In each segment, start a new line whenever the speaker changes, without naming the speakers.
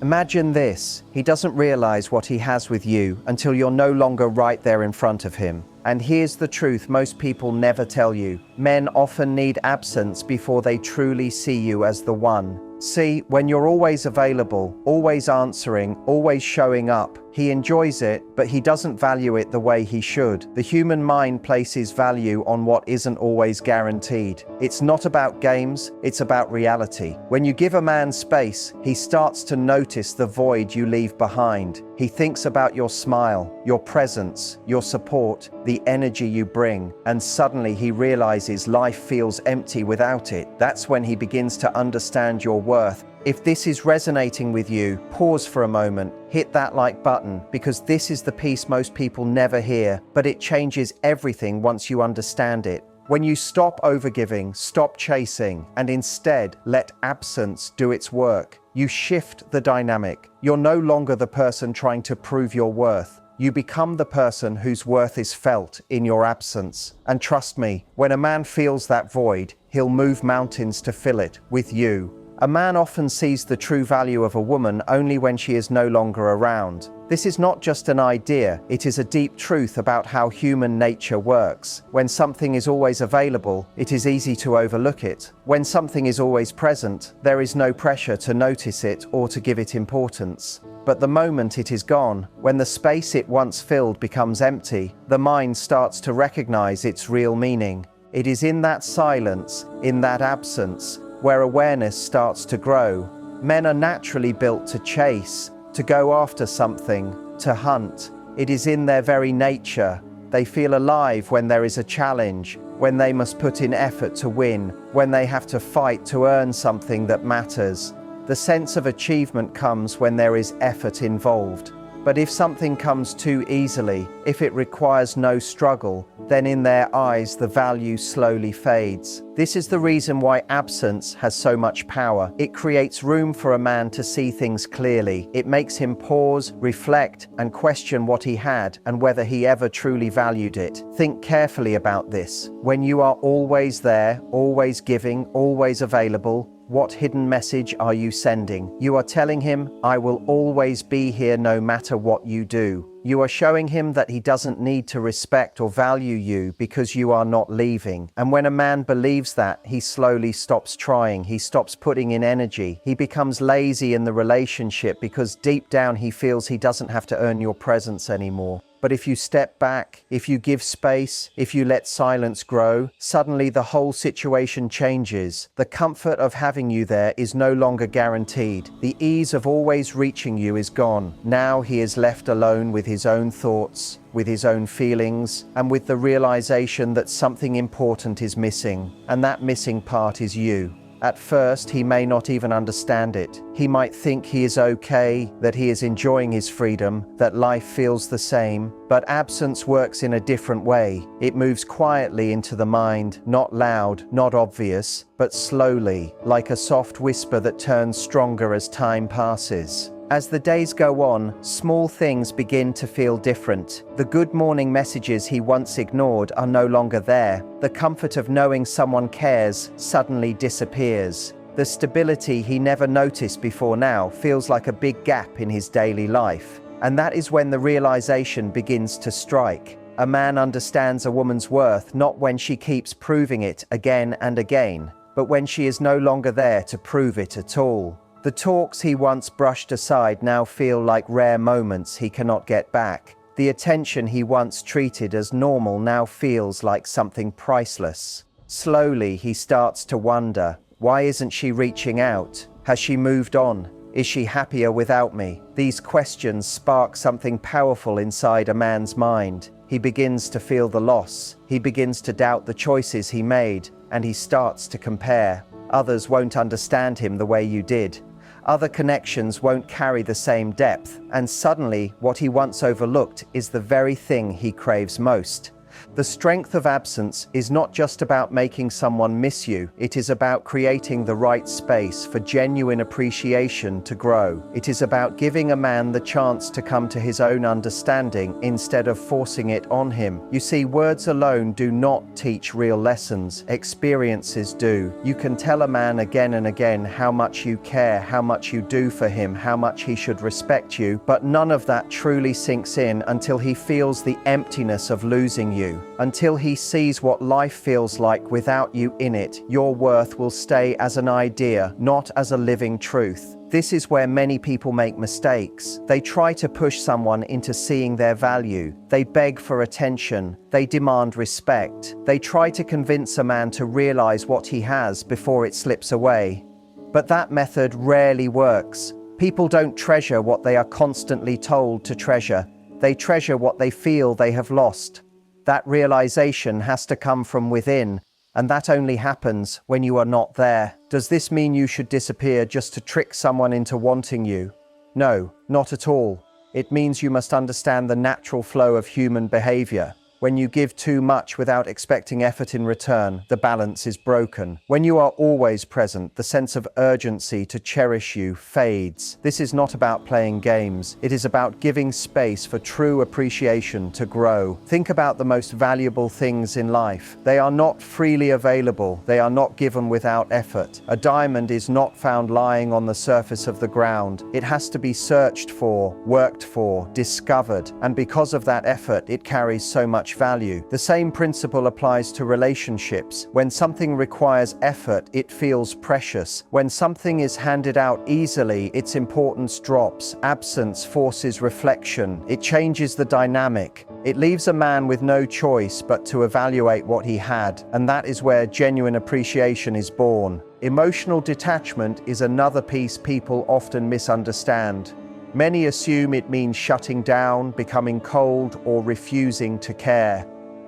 Imagine this: he doesn't realize what he has with you until you're no longer right there in front of him. And here's the truth most people never tell you. Men often need absence before they truly see you as the one. See, when you're always available, always answering, always showing up, he enjoys it, but he doesn't value it the way he should. The human mind places value on what isn't always guaranteed. It's not about games, it's about reality. When you give a man space, he starts to notice the void you leave behind. He thinks about your smile, your presence, your support, the energy you bring, and suddenly he realizes life feels empty without it. That's when he begins to understand your worth. If this is resonating with you, pause for a moment, hit that like button, because this is the piece most people never hear, but it changes everything once you understand it. When you stop overgiving, stop chasing, and instead let absence do its work, you shift the dynamic. You're no longer the person trying to prove your worth. You become the person whose worth is felt in your absence. And trust me, when a man feels that void, he'll move mountains to fill it with you. A man often sees the true value of a woman only when she is no longer around. This is not just an idea, it is a deep truth about how human nature works. When something is always available, it is easy to overlook it. When something is always present, there is no pressure to notice it or to give it importance. But the moment it is gone, when the space it once filled becomes empty, the mind starts to recognize its real meaning. It is in that silence, in that absence, where awareness starts to grow. Men are naturally built to chase, to go after something, to hunt. It is in their very nature. They feel alive when there is a challenge, when they must put in effort to win, when they have to fight to earn something that matters. The sense of achievement comes when there is effort involved. But if something comes too easily, if it requires no struggle, then in their eyes the value slowly fades. This is the reason why absence has so much power. It creates room for a man to see things clearly. It makes him pause, reflect, and question what he had and whether he ever truly valued it. Think carefully about this. When you are always there, always giving, always available, what hidden message are you sending? You are telling him, I will always be here no matter what you do. You are showing him that he doesn't need to respect or value you because you are not leaving. And when a man believes that, he slowly stops trying. He stops putting in energy. He becomes lazy in the relationship because deep down he feels he doesn't have to earn your presence anymore. But if you step back, if you give space, if you let silence grow, suddenly the whole situation changes. The comfort of having you there is no longer guaranteed. The ease of always reaching you is gone. Now he is left alone with his own thoughts, with his own feelings, and with the realization that something important is missing, and that missing part is you. At first, he may not even understand it. He might think he is okay, that he is enjoying his freedom, that life feels the same. But absence works in a different way. It moves quietly into the mind, not loud, not obvious, but slowly, like a soft whisper that turns stronger as time passes. As the days go on, small things begin to feel different. The good morning messages he once ignored are no longer there. The comfort of knowing someone cares suddenly disappears. The stability he never noticed before now feels like a big gap in his daily life. And that is when the realization begins to strike. A man understands a woman's worth not when she keeps proving it again and again, but when she is no longer there to prove it at all. The talks he once brushed aside now feel like rare moments he cannot get back. The attention he once treated as normal now feels like something priceless. Slowly he starts to wonder, why isn't she reaching out? Has she moved on? Is she happier without me? These questions spark something powerful inside a man's mind. He begins to feel the loss. He begins to doubt the choices he made, and he starts to compare. Others won't understand him the way you did. Other connections won't carry the same depth, and suddenly what he once overlooked is the very thing he craves most. The strength of absence is not just about making someone miss you, it is about creating the right space for genuine appreciation to grow. It is about giving a man the chance to come to his own understanding instead of forcing it on him. You see, words alone do not teach real lessons, experiences do. You can tell a man again and again how much you care, how much you do for him, how much he should respect you, but none of that truly sinks in until he feels the emptiness of losing you. Until he sees what life feels like without you in it, your worth will stay as an idea, not as a living truth. This is where many people make mistakes. They try to push someone into seeing their value. They beg for attention. They demand respect. They try to convince a man to realize what he has before it slips away. But that method rarely works. People don't treasure what they are constantly told to treasure. They treasure what they feel they have lost. That realization has to come from within, and that only happens when you are not there. Does this mean you should disappear just to trick someone into wanting you? No, not at all. It means you must understand the natural flow of human behavior. When you give too much without expecting effort in return, the balance is broken. When you are always present, the sense of urgency to cherish you fades. This is not about playing games. It is about giving space for true appreciation to grow. Think about the most valuable things in life. They are not freely available. They are not given without effort. A diamond is not found lying on the surface of the ground. It has to be searched for, worked for, discovered, and because of that effort, it carries so much value. The same principle applies to relationships. When something requires effort, it feels precious. When something is handed out easily, its importance drops. Absence forces reflection. It changes the dynamic. It leaves a man with no choice but to evaluate what he had, and that is where genuine appreciation is born. Emotional detachment is another piece people often misunderstand. Many assume it means shutting down, becoming cold, or refusing to care.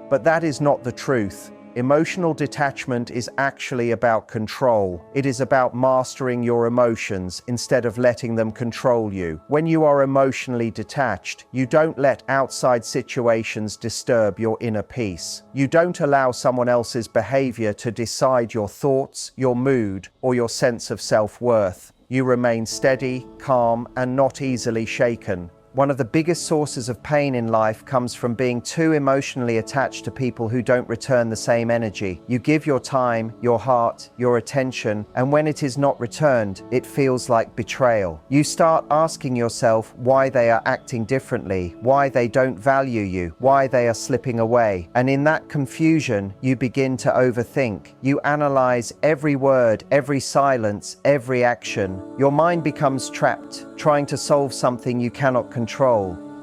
But that is not the truth. Emotional detachment is actually about control. It is about mastering your emotions instead of letting them control you. When you are emotionally detached, you don't let outside situations disturb your inner peace. You don't allow someone else's behavior to decide your thoughts, your mood, or your sense of self-worth. You remain steady, calm, and not easily shaken. One of the biggest sources of pain in life comes from being too emotionally attached to people who don't return the same energy. You give your time, your heart, your attention, and when it is not returned, it feels like betrayal. You start asking yourself why they are acting differently, why they don't value you, why they are slipping away. And in that confusion, you begin to overthink. You analyze every word, every silence, every action. Your mind becomes trapped, trying to solve something you cannot control.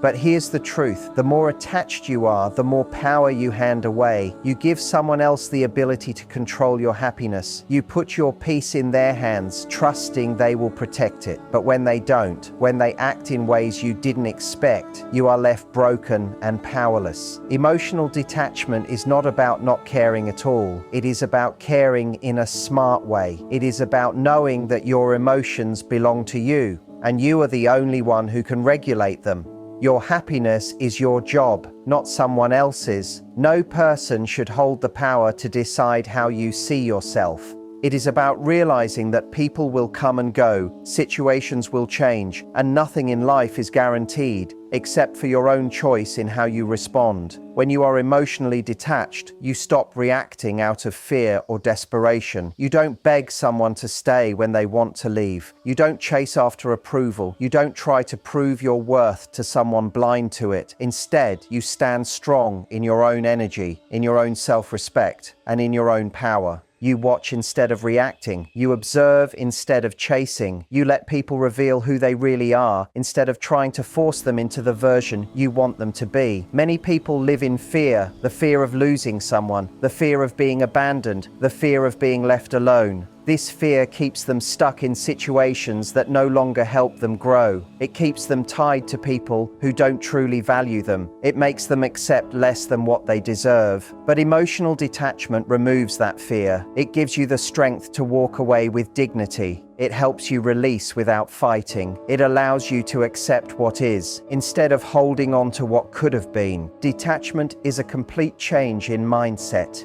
But here's the truth. The more attached you are, the more power you hand away. You give someone else the ability to control your happiness. You put your peace in their hands, trusting they will protect it. But when they don't, when they act in ways you didn't expect, you are left broken and powerless. Emotional detachment is not about not caring at all. It is about caring in a smart way. It is about knowing that your emotions belong to you, and you are the only one who can regulate them. Your happiness is your job, not someone else's. No person should hold the power to decide how you see yourself. It is about realizing that people will come and go, situations will change, and nothing in life is guaranteed, except for your own choice in how you respond. When you are emotionally detached, you stop reacting out of fear or desperation. You don't beg someone to stay when they want to leave. You don't chase after approval. You don't try to prove your worth to someone blind to it. Instead, you stand strong in your own energy, in your own self-respect, and in your own power. You watch instead of reacting. You observe instead of chasing. You let people reveal who they really are instead of trying to force them into the version you want them to be. Many people live in fear, the fear of losing someone, the fear of being abandoned, the fear of being left alone. This fear keeps them stuck in situations that no longer help them grow. It keeps them tied to people who don't truly value them. It makes them accept less than what they deserve. But emotional detachment removes that fear. It gives you the strength to walk away with dignity. It helps you release without fighting. It allows you to accept what is, instead of holding on to what could have been. Detachment is a complete change in mindset.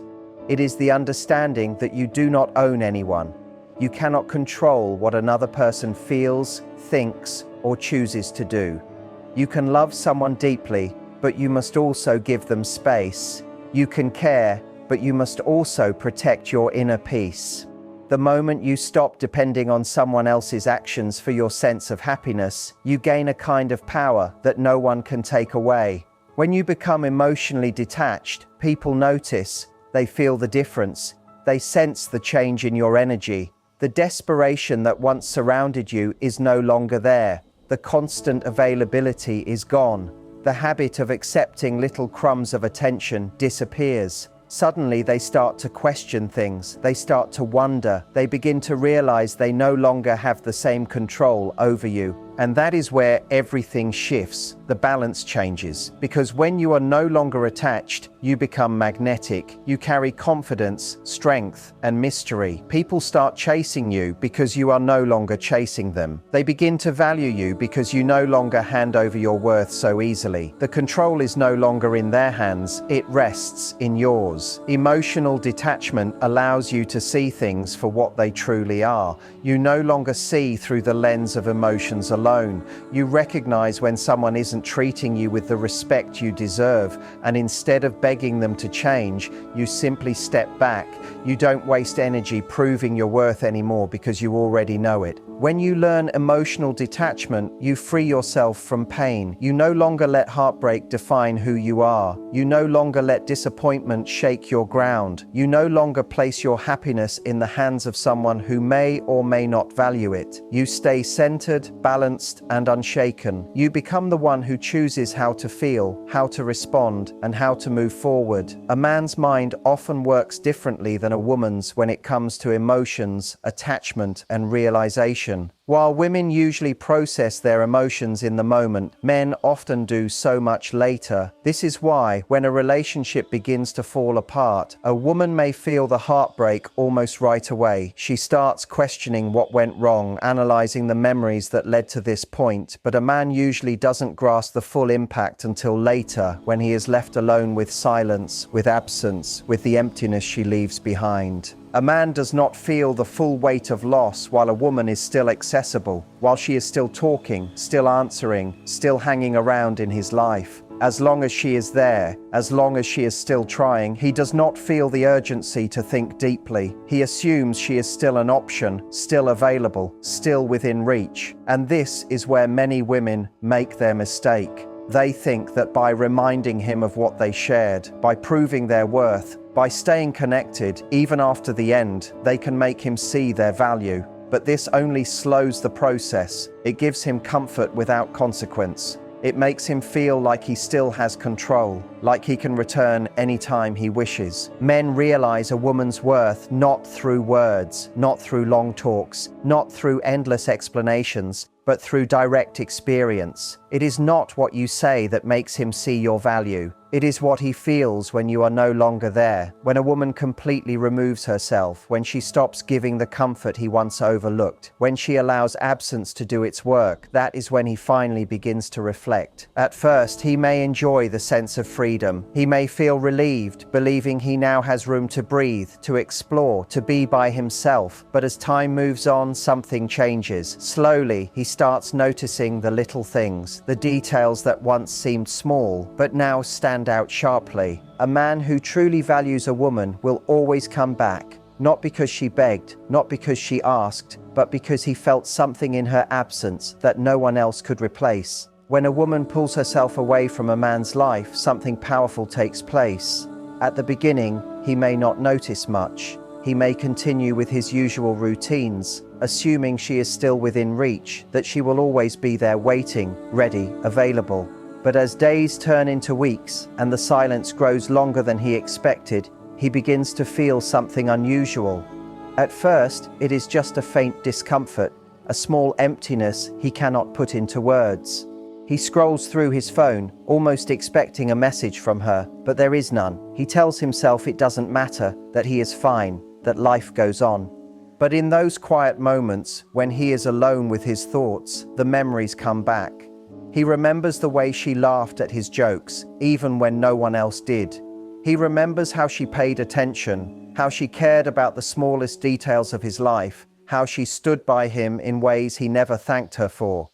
It is the understanding that you do not own anyone. You cannot control what another person feels, thinks, or chooses to do. You can love someone deeply, but you must also give them space. You can care, but you must also protect your inner peace. The moment you stop depending on someone else's actions for your sense of happiness, you gain a kind of power that no one can take away. When you become emotionally detached, people notice. They feel the difference. They sense the change in your energy. The desperation that once surrounded you is no longer there. The constant availability is gone. The habit of accepting little crumbs of attention disappears. Suddenly they start to question things. They start to wonder. They begin to realize they no longer have the same control over you. And that is where everything shifts. The balance changes. Because when you are no longer attached, you become magnetic. You carry confidence, strength, and mystery. People start chasing you because you are no longer chasing them. They begin to value you because you no longer hand over your worth so easily. The control is no longer in their hands. It rests in yours. Emotional detachment allows you to see things for what they truly are. You no longer see through the lens of emotions alone. You recognize when someone isn't treating you with the respect you deserve, and instead of begging them to change, you simply step back. You don't waste energy proving your worth anymore because you already know it. When you learn emotional detachment, you free yourself from pain. You no longer let heartbreak define who you are. You no longer let disappointment shake your ground. You no longer place your happiness in the hands of someone who may or may not value it. You stay centered, balanced, and unshaken. You become the one who chooses how to feel, how to respond, and how to move forward. A man's mind often works differently than a woman's when it comes to emotions, attachment, and realization. While women usually process their emotions in the moment, men often do so much later. This is why, when a relationship begins to fall apart, a woman may feel the heartbreak almost right away. She starts questioning what went wrong, analyzing the memories that led to this point, but a man usually doesn't grasp the full impact until later, when he is left alone with silence, with absence, with the emptiness she leaves behind. A man does not feel the full weight of loss while a woman is still accessible, while she is still talking, still answering, still hanging around in his life. As long as she is there, as long as she is still trying, he does not feel the urgency to think deeply. He assumes she is still an option, still available, still within reach. And this is where many women make their mistake. They think that by reminding him of what they shared, by proving their worth, by staying connected, even after the end, they can make him see their value. But this only slows the process. It gives him comfort without consequence. It makes him feel like he still has control, like he can return anytime he wishes. Men realize a woman's worth not through words, not through long talks, not through endless explanations, but through direct experience. It is not what you say that makes him see your value. It is what he feels when you are no longer there, when a woman completely removes herself, when she stops giving the comfort he once overlooked, when she allows absence to do its work. That is when he finally begins to reflect. At first, he may enjoy the sense of freedom. He may feel relieved, believing he now has room to breathe, to explore, to be by himself. But as time moves on, something changes. Slowly, he starts noticing the little things, the details that once seemed small, but now stand out sharply. A man who truly values a woman will always come back, not because she begged, not because she asked, but because he felt something in her absence that no one else could replace. When a woman pulls herself away from a man's life, something powerful takes place. At the beginning, he may not notice much. He may continue with his usual routines, assuming she is still within reach, that she will always be there waiting, ready, available. But as days turn into weeks and the silence grows longer than he expected, he begins to feel something unusual. At first, it is just a faint discomfort, a small emptiness he cannot put into words. He scrolls through his phone, almost expecting a message from her, but there is none. He tells himself it doesn't matter, that he is fine, that life goes on. But in those quiet moments, when he is alone with his thoughts, the memories come back. He remembers the way she laughed at his jokes, even when no one else did. He remembers how she paid attention, how she cared about the smallest details of his life, how she stood by him in ways he never thanked her for.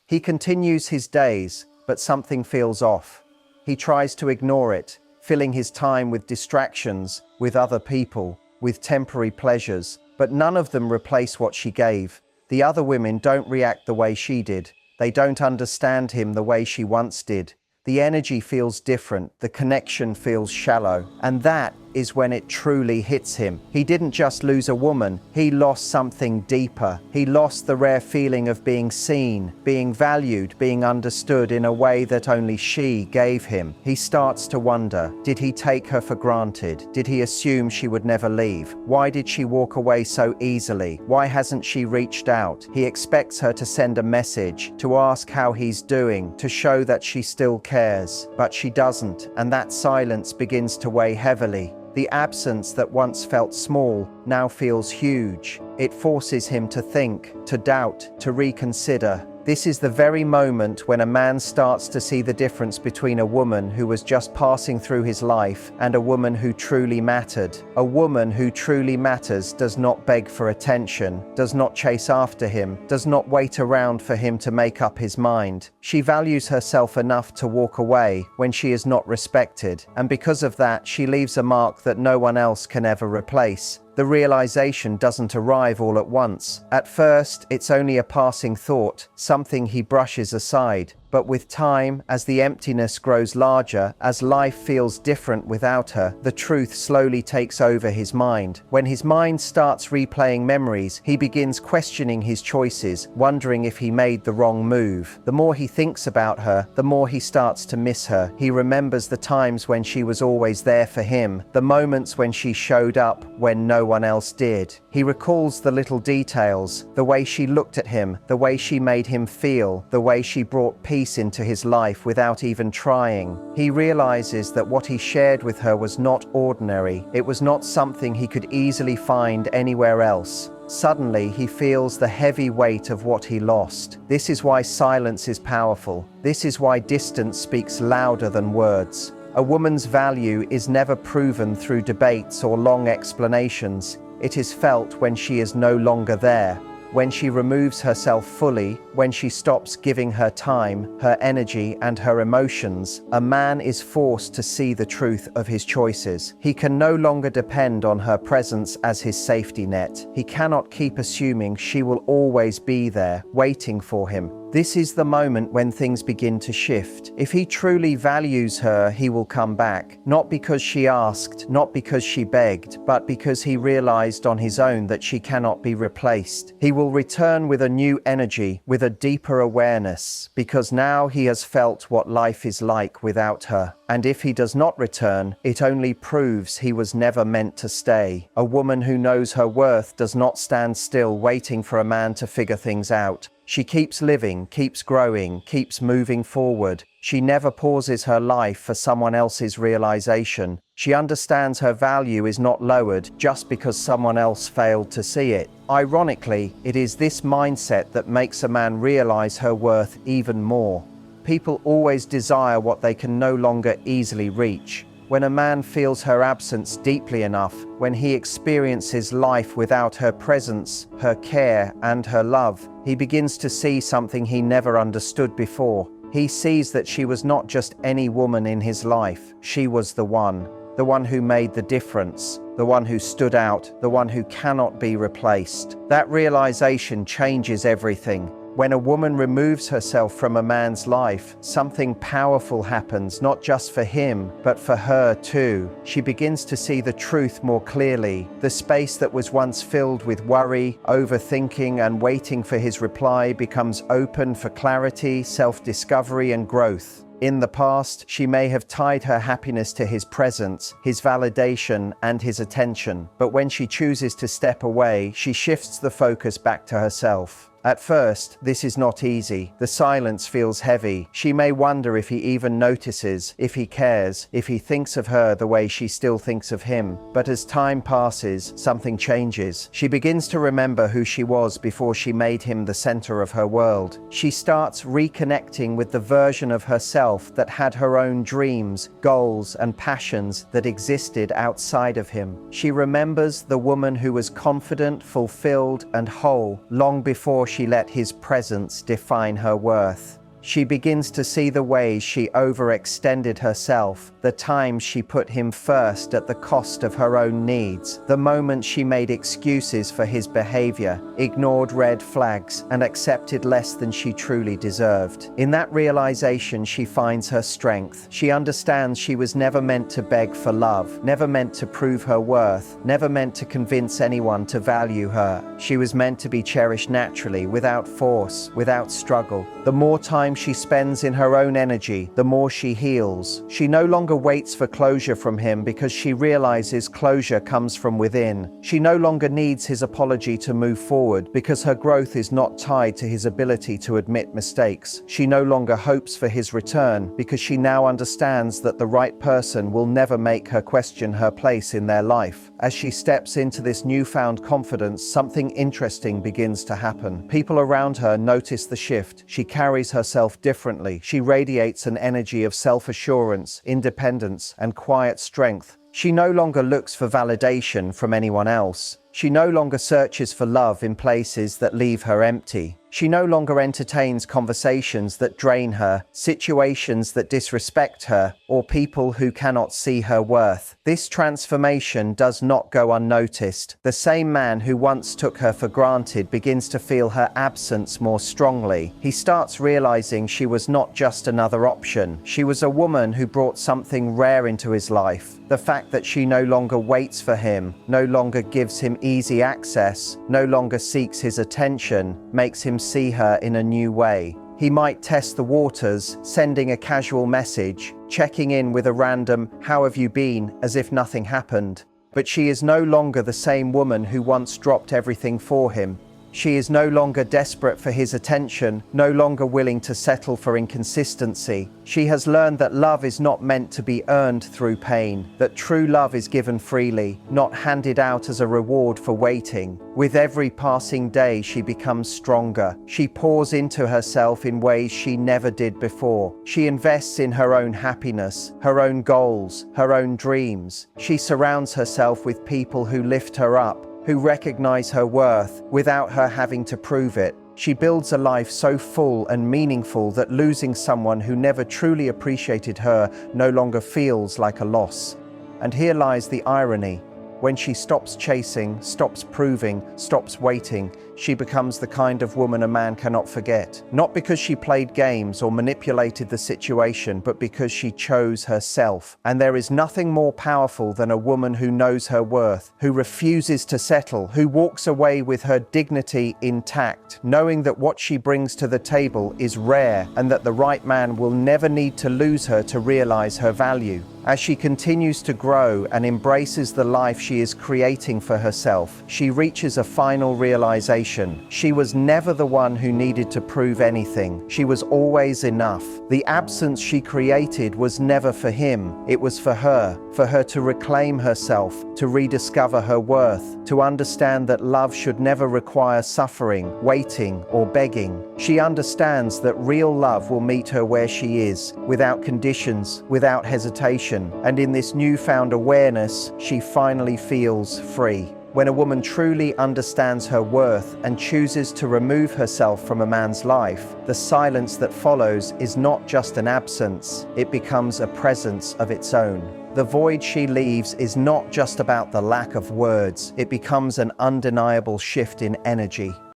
He continues his days, but something feels off. He tries to ignore it, filling his time with distractions, with other people, with temporary pleasures, but none of them replace what she gave. The other women don't react the way she did. They don't understand him the way she once did. The energy feels different, the connection feels shallow, and that is when it truly hits him. He didn't just lose a woman, he lost something deeper. He lost the rare feeling of being seen, being valued, being understood in a way that only she gave him. He starts to wonder, did he take her for granted? Did he assume she would never leave? Why did she walk away so easily? Why hasn't she reached out? He expects her to send a message, to ask how he's doing, to show that she still cares. But she doesn't, and that silence begins to weigh heavily. The absence that once felt small now feels huge. It forces him to think, to doubt, to reconsider. This is the very moment when a man starts to see the difference between a woman who was just passing through his life and a woman who truly mattered. A woman who truly matters does not beg for attention, does not chase after him, does not wait around for him to make up his mind. She values herself enough to walk away when she is not respected, and because of that, she leaves a mark that no one else can ever replace. The realization doesn't arrive all at once. At first, it's only a passing thought, something he brushes aside. But with time, as the emptiness grows larger, as life feels different without her, the truth slowly takes over his mind. When his mind starts replaying memories, he begins questioning his choices, wondering if he made the wrong move. The more he thinks about her, the more he starts to miss her. He remembers the times when she was always there for him, the moments when she showed up when no one else did. He recalls the little details, the way she looked at him, the way she made him feel, the way she brought peace into his life without even trying. He realizes that what he shared with her was not ordinary. It was not something he could easily find anywhere else. Suddenly, he feels the heavy weight of what he lost. This is why silence is powerful. This is why distance speaks louder than words. A woman's value is never proven through debates or long explanations. It is felt when she is no longer there. When she removes herself fully, when she stops giving her time, her energy, and her emotions, a man is forced to see the truth of his choices. He can no longer depend on her presence as his safety net. He cannot keep assuming she will always be there, waiting for him. This is the moment when things begin to shift. If he truly values her, he will come back. Not because she asked, not because she begged, but because he realized on his own that she cannot be replaced. He will return with a new energy, with a deeper awareness, because now he has felt what life is like without her. And if he does not return, it only proves he was never meant to stay. A woman who knows her worth does not stand still waiting for a man to figure things out. She keeps living, keeps growing, keeps moving forward. She never pauses her life for someone else's realization. She understands her value is not lowered just because someone else failed to see it. Ironically, it is this mindset that makes a man realize her worth even more. People always desire what they can no longer easily reach. When a man feels her absence deeply enough, when he experiences life without her presence, her care, and her love, he begins to see something he never understood before. He sees that she was not just any woman in his life. She was the one who made the difference, the one who stood out, the one who cannot be replaced. That realization changes everything. When a woman removes herself from a man's life, something powerful happens, not just for him, but for her too. She begins to see the truth more clearly. The space that was once filled with worry, overthinking, and waiting for his reply becomes open for clarity, self-discovery, and growth. In the past, she may have tied her happiness to his presence, his validation, and his attention. But when she chooses to step away, she shifts the focus back to herself. At first, this is not easy. The silence feels heavy. She may wonder if he even notices, if he cares, if he thinks of her the way she still thinks of him. But as time passes, something changes. She begins to remember who she was before she made him the center of her world. She starts reconnecting with the version of herself that had her own dreams, goals, and passions that existed outside of him. She remembers the woman who was confident, fulfilled, and whole long before she let his presence define her worth. She begins to see the ways she overextended herself, the times she put him first at the cost of her own needs, the moments she made excuses for his behavior, ignored red flags, and accepted less than she truly deserved. In that realization, she finds her strength. She understands she was never meant to beg for love, never meant to prove her worth, never meant to convince anyone to value her. She was meant to be cherished naturally, without force, without struggle. The more time she spends in her own energy, the more she heals. She no longer waits for closure from him because she realizes closure comes from within. She no longer needs his apology to move forward because her growth is not tied to his ability to admit mistakes. She no longer hopes for his return because she now understands that the right person will never make her question her place in their life. As she steps into this newfound confidence, something interesting begins to happen. People around her notice the shift. She carries herself differently. She radiates an energy of self-assurance, independence, and quiet strength. She no longer looks for validation from anyone else. She no longer searches for love in places that leave her empty. She no longer entertains conversations that drain her, situations that disrespect her, or people who cannot see her worth. This transformation does not go unnoticed. The same man who once took her for granted begins to feel her absence more strongly. He starts realizing she was not just another option. She was a woman who brought something rare into his life. The fact that she no longer waits for him, no longer gives him easy access, no longer seeks his attention, makes him see her in a new way. He might test the waters, sending a casual message, checking in with a random "how have you been?" as if nothing happened. But she is no longer the same woman who once dropped everything for him. She is no longer desperate for his attention, no longer willing to settle for inconsistency. She has learned that love is not meant to be earned through pain, that true love is given freely, not handed out as a reward for waiting. With every passing day, she becomes stronger. She pours into herself in ways she never did before. She invests in her own happiness, her own goals, her own dreams. She surrounds herself with people who lift her up, who recognize her worth without her having to prove it. She builds a life so full and meaningful that losing someone who never truly appreciated her no longer feels like a loss. And here lies the irony. When she stops chasing, stops proving, stops waiting, she becomes the kind of woman a man cannot forget. Not because she played games or manipulated the situation, but because she chose herself. And there is nothing more powerful than a woman who knows her worth, who refuses to settle, who walks away with her dignity intact, knowing that what she brings to the table is rare and that the right man will never need to lose her to realize her value. As she continues to grow and embraces the life she is creating for herself, she reaches a final realization. She was never the one who needed to prove anything. She was always enough. The absence she created was never for him. It was for her to reclaim herself, to rediscover her worth, to understand that love should never require suffering, waiting, or begging. She understands that real love will meet her where she is, without conditions, without hesitation. And in this newfound awareness, she finally feels free. When a woman truly understands her worth and chooses to remove herself from a man's life, the silence that follows is not just an absence, it becomes a presence of its own. The void she leaves is not just about the lack of words, it becomes an undeniable shift in energy.